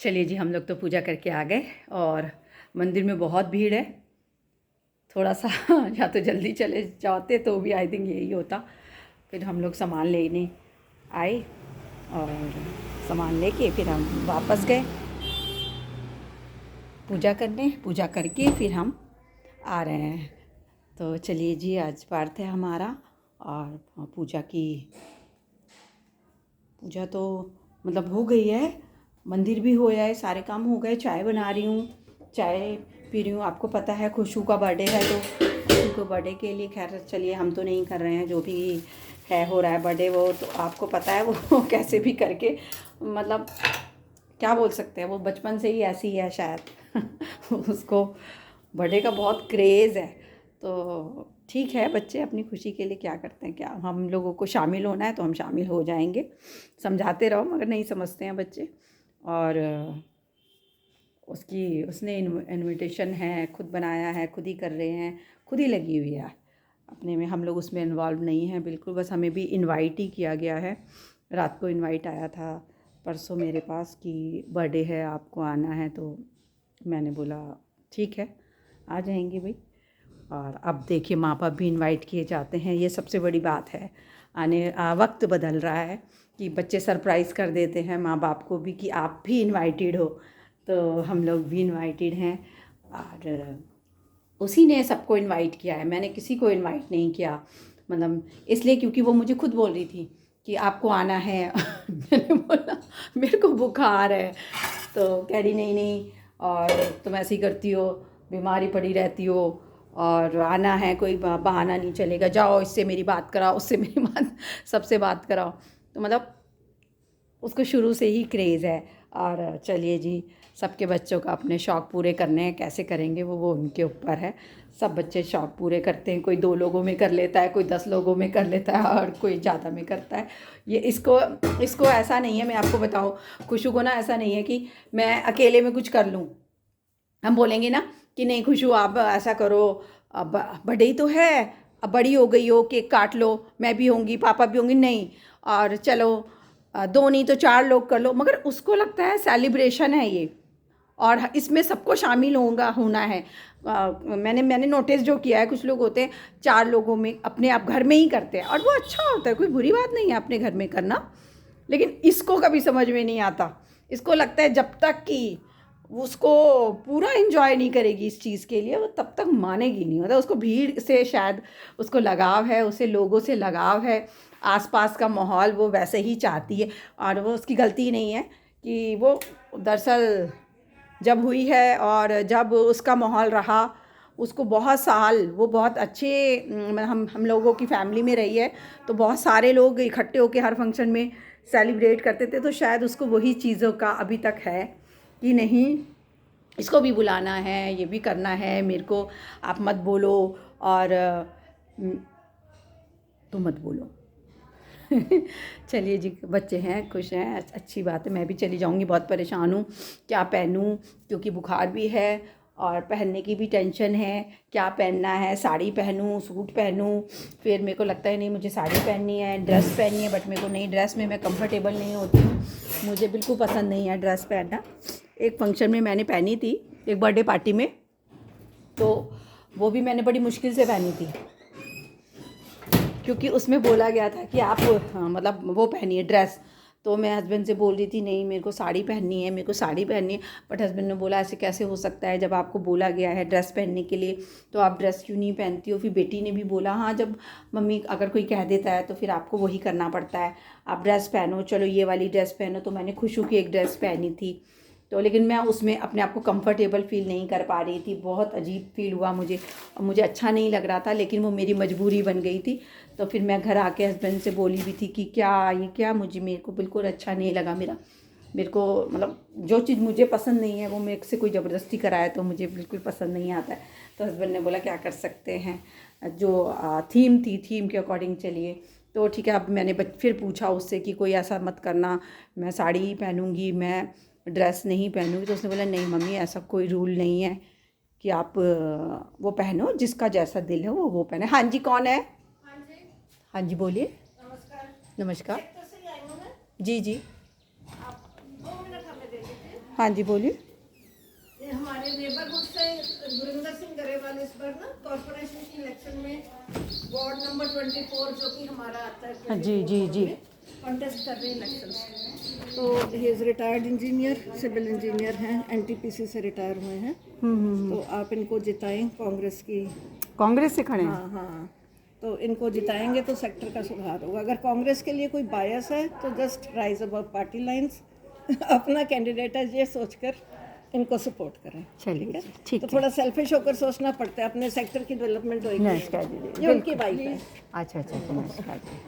चलिए जी, हम लोग तो पूजा करके आ गए और मंदिर में बहुत भीड़ है। थोड़ा सा या तो जल्दी चले जाते तो भी आई थिंक यही होता। फिर हम लोग सामान लेने आए और सामान लेके फिर हम वापस गए पूजा करने। पूजा करके फिर हम आ रहे हैं। तो चलिए जी, आज पार्थ है हमारा और पूजा तो मतलब हो गई है, मंदिर भी हो है, सारे काम हो गए। चाय बना रही हूँ, चाय पी रही हूँ। आपको पता है खुशू का बर्थडे है, तो खुशू को बर्थडे के लिए खैर चलिए हम तो नहीं कर रहे हैं, जो भी है हो रहा है बर्थडे, वो तो आपको पता है वो कैसे भी करके, मतलब क्या बोल सकते हैं, वो बचपन से ही ऐसी है शायद उसको बर्थडे का बहुत क्रेज़ है। तो ठीक है, बच्चे अपनी खुशी के लिए क्या करते हैं, क्या हम लोगों को शामिल होना है तो हम शामिल हो जाएंगे। समझाते रहो मगर नहीं समझते हैं बच्चे। और उसने इनविटेशन है, खुद बनाया है, खुद ही कर रहे हैं, खुद ही लगी हुई है अपने में। हम लोग उसमें इन्वॉल्व नहीं हैं बिल्कुल, बस हमें भी इनवाइट ही किया गया है। रात को इनवाइट आया था परसों मेरे पास कि बर्थडे है, आपको आना है, तो मैंने बोला ठीक है आ जाएंगे भाई। और अब देखिए माँ बाप भी इनवाइट किए जाते हैं, ये सबसे बड़ी बात है। वक्त बदल रहा है कि बच्चे सरप्राइज़ कर देते हैं माँ बाप को भी कि आप भी इनवाइटेड हो, तो हम लोग भी इनवाइटेड हैं। और उसी ने सबको इनवाइट किया है, मैंने किसी को इनवाइट नहीं किया, मतलब इसलिए क्योंकि वो मुझे खुद बोल रही थी कि आपको आना है मैंने बोला मेरे को बुखार है, तो कह रही नहीं नहीं, और तुम ऐसे ही करती हो, बीमारी पड़ी रहती हो, और आना है, कोई बहाना नहीं चलेगा, जाओ इससे मेरी बात कराओ, उससे मेरी बात, सबसे बात कराओ। तो मतलब उसको शुरू से ही क्रेज़ है। और चलिए जी, सबके बच्चों का अपने शौक़ पूरे करने हैं, कैसे करेंगे वो उनके ऊपर है। सब बच्चे शौक़ पूरे करते हैं, कोई 2 लोगों में कर लेता है, कोई 10 लोगों में कर लेता है और कोई ज़्यादा में करता है। ये इसको ऐसा नहीं है, मैं आपको बताऊँ, खुशू को ना ऐसा नहीं है कि मैं अकेले में कुछ कर लूँ। हम बोलेंगे ना कि नहीं खुशू आप ऐसा करो, अब बर्थडे ही तो है, अब बड़ी हो गई हो, केक काट लो, मैं भी होंगी, पापा भी होंगे, नहीं और चलो 2 नहीं तो 4 लोग कर लो। मगर उसको लगता है सेलिब्रेशन है ये और इसमें सबको शामिल होना है। मैंने नोटिस जो किया है, कुछ लोग होते हैं 4 लोगों में अपने आप घर में ही करते हैं और वो अच्छा होता है, कोई बुरी बात नहीं है अपने घर में करना। लेकिन इसको कभी समझ में नहीं आता, इसको लगता है जब तक कि उसको पूरा एंजॉय नहीं करेगी इस चीज़ के लिए, वो तब तक मानेगी नहीं। मतलब उसको भीड़ से शायद उसको लगाव है, उसे लोगों से लगाव है, आसपास का माहौल वो वैसे ही चाहती है। और वो उसकी गलती नहीं है कि वो दरअसल जब हुई है और जब उसका माहौल रहा, उसको बहुत साल वो बहुत अच्छे हम लोगों की फैमिली में रही है, तो बहुत सारे लोग इकट्ठे होकर हर फंक्शन में सेलिब्रेट करते थे। तो शायद उसको वही चीज़ों का अभी तक है कि नहीं, इसको भी बुलाना है, ये भी करना है, मेरे को आप मत बोलो और तुम मत बोलो चलिए जी, बच्चे हैं, खुश हैं, अच्छी बात है। मैं भी चली जाऊंगी, बहुत परेशान हूँ, क्या पहनूँ, क्योंकि बुखार भी है और पहनने की भी टेंशन है, क्या पहनना है, साड़ी पहनूँ, सूट पहनूँ। फिर मेरे को लगता है नहीं मुझे साड़ी पहननी है, ड्रेस पहननी है, बट मेरे को नहीं, ड्रेस में मैं कंफर्टेबल नहीं होती हूँ, मुझे बिल्कुल पसंद नहीं है ड्रेस पहनना। एक फंक्शन में मैंने पहनी थी, एक बर्थडे पार्टी में, तो वो भी मैंने बड़ी मुश्किल से पहनी थी, क्योंकि उसमें बोला गया था कि आप मतलब वो पहनिए ड्रेस। तो मैं हस्बैंड से बोल रही थी नहीं मेरे को साड़ी पहननी है, मेरे को साड़ी पहननी है, बट हस्बैंड ने बोला ऐसे कैसे हो सकता है, जब आपको बोला गया है ड्रेस पहनने के लिए तो आप ड्रेस क्यों नहीं पहनती हो। फिर बेटी ने भी बोला हाँ, जब मम्मी अगर कोई कह देता है तो फिर आपको वही करना पड़ता है, आप ड्रेस पहनो, चलो ये वाली ड्रेस पहनो। तो मैंने खुशू की एक ड्रेस पहनी थी, तो लेकिन मैं उसमें अपने आप को कंफर्टेबल फ़ील नहीं कर पा रही थी, बहुत अजीब फील हुआ मुझे और मुझे अच्छा नहीं लग रहा था, लेकिन वो मेरी मजबूरी बन गई थी। तो फिर मैं घर आके हस्बैंड से बोली भी थी कि क्या मेरे को बिल्कुल अच्छा नहीं लगा, मेरे को मतलब जो चीज़ मुझे पसंद नहीं है वो मेरे से कोई ज़बरदस्ती कराए तो मुझे बिल्कुल पसंद नहीं आता है। तो हस्बैंड ने बोला क्या कर सकते हैं, जो थीम थी, थीम के अकॉर्डिंग चलिए। तो ठीक है, अब मैंने फिर पूछा उससे कि कोई ऐसा मत करना, मैं साड़ी ही पहनूँगी, मैं ड्रेस नहीं पहनूँगी। तो उसने बोला नहीं मम्मी, ऐसा कोई रूल नहीं है कि आप वो पहनो, जिसका जैसा दिल है वो पहने। हाँ जी, कौन है? हाँ जी बोलिए। नमस्कार। नमस्कार। चेक तो सही आई हूँ मैं। जी जी। आप 2 मिनट हमें दे दीजिए। हाँ जी बोलिए। ये हमारे नेबरहुड से गुरिंदर सिंह गरेवाल इस बार ना कॉर्पोरेशन की इलेक्शन में वार्ड नंबर 24 जो कि हमारा आता है हाँ जी जी जी। कॉन्टेस्ट कर रहे हैं इलेक्शन। तो he is retired engineer, civil engineer हैं, एनटीपीसी से रिटायर हुए हैं। तो आप इनको जिताएं, कांग्रेस की। कांग्रेस से खड़े हैं? हाँ हाँ, तो इनको जिताएंगे तो सेक्टर का सुधार होगा। अगर कांग्रेस के लिए कोई बायस है तो just rise above party lines अपना कैंडिडेट है ये सोचकर इनको सपोर्ट करें। चलिए ठीक तो है। थोड़ा सेल्फिश होकर सोचना पड़ता है, अपने सेक्टर की डेवलपमेंट होगी। नमस्कार दीदी। ये उनकी वाइफ है। अच्छा अच्छा, नमस्कार जी।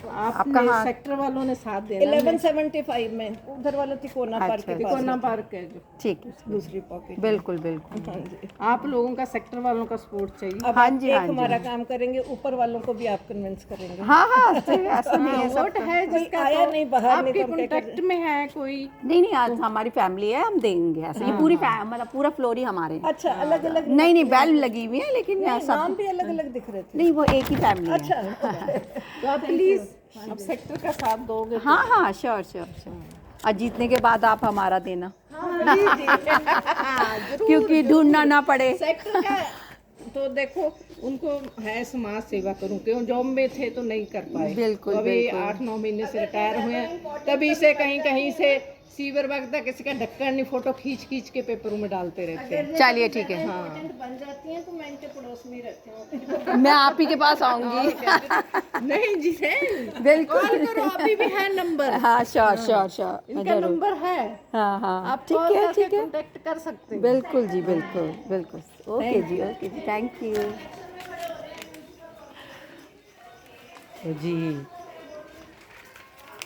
आपका सेक्टर वालों ने साथ देना 1175 में उधर वाला तिकोना पार्क के पास तिकोना पार्क है जो ठीक है, दूसरी पॉकेट। बिल्कुल बिल्कुल। हाँ जी। आप लोगों का सेक्टर वालों का सपोर्ट चाहिए। अब हाँ आप जी, एक हाँ जी। हमारा काम करेंगे, ऊपर वालों को भी आप कन्विंस करेंगे। हाँ हाँ सही, ऐसा नहीं है वोट है कोई जिसका आया तो नहीं बाहर, नहीं आपके तो हम क्या कॉन्टेक्ट में है कोई। नहीं नहीं, आज हमारी फैमिली है, हम देंगे ऐसे। ये पूरी मतलब पूरा फ्लोर ही हमारे हैं। अच्छा, अलग अलग नहीं नहीं, बेल लगी हुई है लेकिन नाम सब भी अलग अलग दिख रहे थे। नहीं, वो एक ही फैमिली है। अच्छा तो आप प्लीज अब सेक्टर का साथ दोगे। हाँ हाँ, श्योर श्योर श्योर। और जीतने के बाद आप हमारा देना, क्योंकि ढूंढना ना पड़े। सेक्टर का तो देखो, उनको है समाज सेवा करूं, क्यों जॉब में थे तो नहीं कर पाए। बिल्कुल, तो अभी बिल्कुल। 8-9 महीने से रिटायर हुए हैं, तभी से कहीं कहीं से सीवर वगैरह किसी का ढक्कन नहीं, फोटो खींच खींच के पेपरों में डालते रहते हैं। चलिए ठीक है, इम्पोर्टेंट बन जाती हैं तो मैं इनके पड़ोस में ही रहती हूँ। मैं आप ही के पास आऊंगी। नहीं जी, बिल्कुल कॉल करो, अभी भी है नंबर। हाँ श्योर श्योर श्योर, इनका नंबर है, हाँ हाँ आप ठीक कॉल है करके ठीक है, कांटेक्ट कर सकते हैं। बिल्कुल जी बिल्कुल बिल्कुल। ओके जी, थैंक यू। तो जी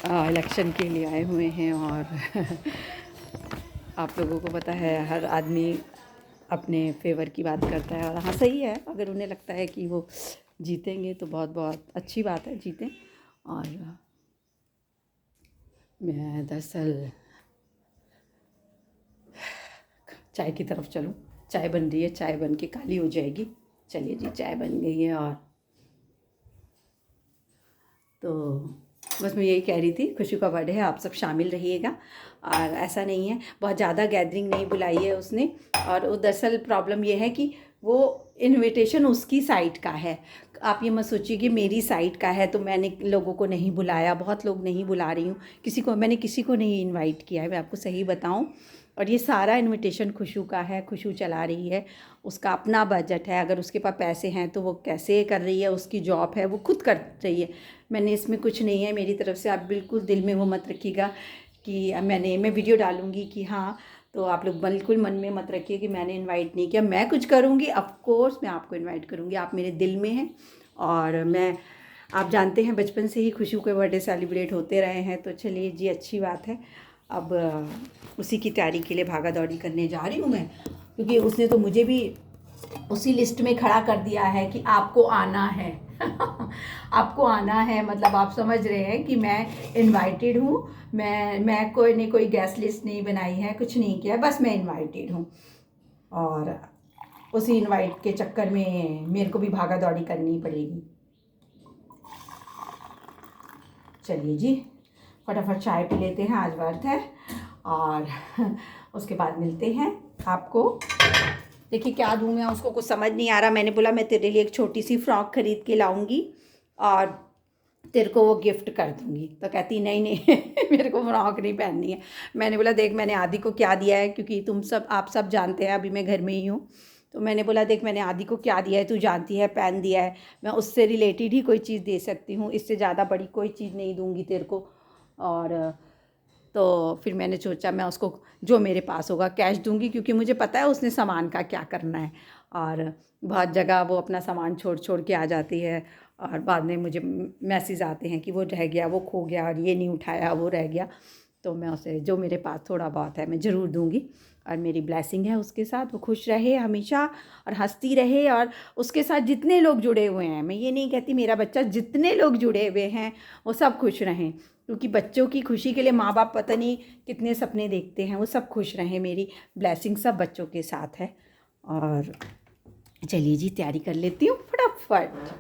इलेक्शन के लिए आए हुए हैं और आप लोगों को पता है हर आदमी अपने फेवर की बात करता है, और हाँ सही है, अगर उन्हें लगता है कि वो जीतेंगे तो बहुत बहुत अच्छी बात है, जीतें। और मैं दरअसल चाय की तरफ चलूँ, चाय बन रही है, चाय बन के काली हो जाएगी। चलिए जी, चाय बन गई है। और तो बस मैं यही कह रही थी, खुशी का बर्थडे है, आप सब शामिल रहिएगा। और ऐसा नहीं है, बहुत ज़्यादा गैदरिंग नहीं बुलाई है उसने। और वो दरअसल प्रॉब्लम ये है कि वो इनविटेशन उसकी साइड का है। आप ये मत सोचिए कि मेरी साइड का है तो मैंने लोगों को नहीं बुलाया। बहुत लोग नहीं बुला रही हूँ, मैंने किसी को नहीं इनवाइट किया है, मैं आपको सही बताऊँ। और ये सारा इनविटेशन खुशू का है, खुशू चला रही है, उसका अपना बजट है। अगर उसके पास पैसे हैं तो वो कैसे कर रही है, उसकी जॉब है, वो खुद कर रही है। मैंने इसमें कुछ नहीं है मेरी तरफ से, आप बिल्कुल दिल में वो मत रखिएगा कि मैं वीडियो डालूँगी कि हाँ, तो आप लोग बिल्कुल मन में मत रखिए कि मैंने इनवाइट नहीं किया। मैं कुछ करूँगी, ऑफ कोर्स मैं आपको इनवाइट करूँगी, आप मेरे दिल में हैं। और मैं, आप जानते हैं बचपन से ही खुशू के बर्थडे सेलिब्रेट होते रहे हैं, तो चलिए जी, अच्छी बात है। अब उसी की तैयारी के लिए भागा दौड़ी करने जा रही हूँ मैं, क्योंकि उसने तो मुझे भी उसी लिस्ट में खड़ा कर दिया है कि आपको आना है। आपको आना है, मतलब आप समझ रहे हैं कि मैं इनवाइटेड हूँ। मैं कोई नहीं, कोई गेस्ट लिस्ट नहीं बनाई है, कुछ नहीं किया, बस मैं इनवाइटेड हूँ। और उसी इनवाइट के चक्कर में मेरे को भी भागा दौड़ी करनी पड़ेगी। चलिए जी, फटाफट चाय पी लेते हैं, आज व्रत है। और उसके बाद मिलते हैं आपको। देखिए क्या दूँ मैं उसको, कुछ समझ नहीं आ रहा। मैंने बोला मैं तेरे लिए एक छोटी सी फ्रॉक ख़रीद के लाऊंगी और तेरे को वो गिफ्ट कर दूंगी। तो कहती नहीं नहीं मेरे को फ्रॉक नहीं पहननी है। मैंने बोला देख मैंने आदि को क्या दिया है, क्योंकि आप सब जानते हैं, अभी मैं घर में ही हूँ। तो मैंने बोला देख मैंने आदि को क्या दिया है, तू जानती है, पेन दिया है, मैं उससे रिलेटेड ही कोई चीज़ दे सकती हूँ, इससे ज़्यादा बड़ी कोई चीज़ नहीं दूँगी तेरे को। और तो फिर मैंने सोचा मैं उसको जो मेरे पास होगा कैश दूंगी, क्योंकि मुझे पता है उसने सामान का क्या करना है। और बहुत जगह वो अपना सामान छोड़ के आ जाती है, और बाद में मुझे मैसेज आते हैं कि वो रह गया, वो खो गया, और ये नहीं उठाया, वो रह गया। तो मैं उसे जो मेरे पास थोड़ा बहुत है मैं ज़रूर दूंगी। और मेरी ब्लेसिंग है उसके साथ, वो खुश रहे हमेशा और हंसती रहे। और उसके साथ जितने लोग जुड़े हुए हैं, मैं ये नहीं कहती मेरा बच्चा, जितने लोग जुड़े हुए हैं वो सब खुश रहें, क्योंकि बच्चों की खुशी के लिए माँ बाप पता नहीं कितने सपने देखते हैं। वो सब खुश रहें, मेरी ब्लेसिंग सब बच्चों के साथ है। और चलिए जी, तैयारी कर लेती हूँ फटाफट।